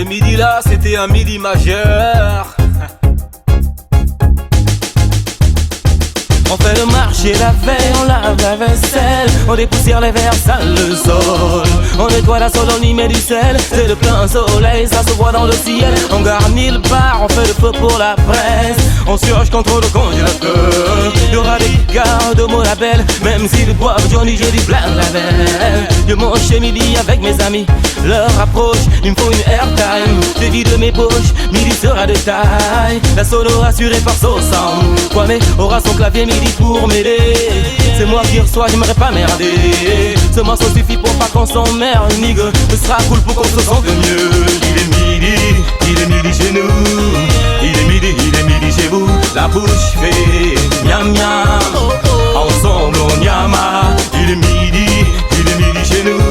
Ce midi-là, c'était un midi majeur. On fait le marché la veille, on lave la vaisselle, on dépoussière les verres, sale le sol. On nettoie la sol, on y met du sel, c'est le plein soleil, ça se voit dans le ciel. On garnit le bar, on fait le feu pour la presse, on surge contre le congélateur. Y'aura des gardes au label, même s'ils boivent Johnny, j'ai du blanc la veille. Je mange chez midi avec mes amis, l'heure approche, il me faut une airtime. Je vide mes poches, midi sera de taille. La solo assurée par Sosound, Kwame aura son clavier midi pour m'aider. C'est moi qui reçois, j'aimerais pas merder. Ce morceau suffit pour pas qu'on s'emmerde, nigga. Ce sera cool pour qu'on se sente mieux. Il est midi chez nous. Il est midi chez vous. La bouche fait miam miam. Ensemble on yama. Il est midi chez nous.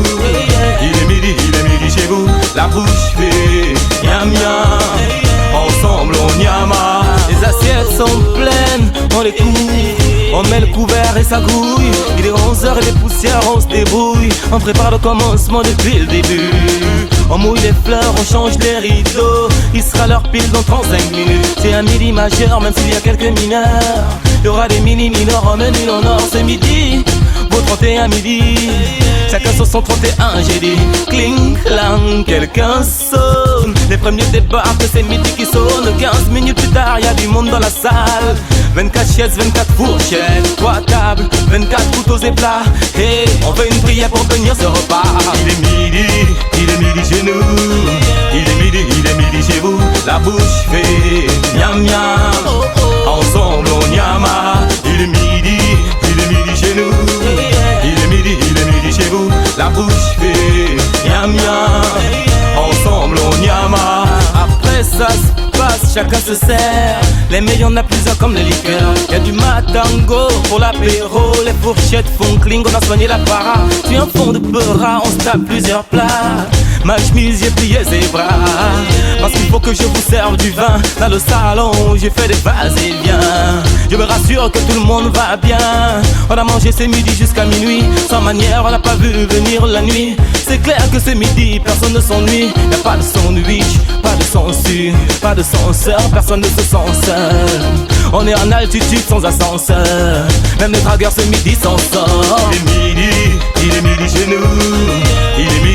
Il est midi chez vous. La bouche fait miam miam. Ensemble on yama. Les assiettes sont pleines, on les couvre. On met le couvert et ça grouille. Il est 11h et les poussières, on se débrouille. On prépare le commencement depuis le début. On mouille les fleurs, on change les rideaux. Il sera l'heure pile dans 35 minutes. C'est un midi majeur, même s'il y a quelques mineurs. Il y aura des mini-mineurs en menu en or. C'est midi, beau 31 midi. Chacun sur son 31, j'ai dit. Cling, clang, quelqu'un sonne. Les premiers débarquent, c'est midi qui sonne. 15 minutes plus tard, y a du monde dans la salle. 24 chaises, 24 fourchettes, 3 tables, 24 couteaux et plats. Et on fait une prière pour tenir ce repas. Il est midi chez nous. Il est midi chez vous. La bouche fait miam miam. Ensemble on yama. Il est midi chez nous. Il est midi chez vous. La bouche fait miam miam. Ensemble on yama. Après ça se passe, chacun se sert. Les meilleurs, on a plusieurs comme les liqueurs. Y'a du matango pour l'apéro. Les fourchettes font cling, on a soigné la para. Puis un fond de beurre, on se tape plusieurs plats. Ma chemise, j'ai plié ses bras. Parce qu'il faut que je vous serve du vin. Dans le salon, j'ai fait des va-et-vient. Je me rassure que tout le monde va bien. On a mangé ce midi jusqu'à minuit. Sans manière, on n'a pas vu venir la nuit. C'est clair que ce midi, personne ne s'ennuie. Y'a pas de sandwich, pas de censure, pas de censeur, personne ne se sent seul. On est en altitude sans ascenseur. Même les dragueurs ce midi s'en sortent. Il est midi chez nous. Il est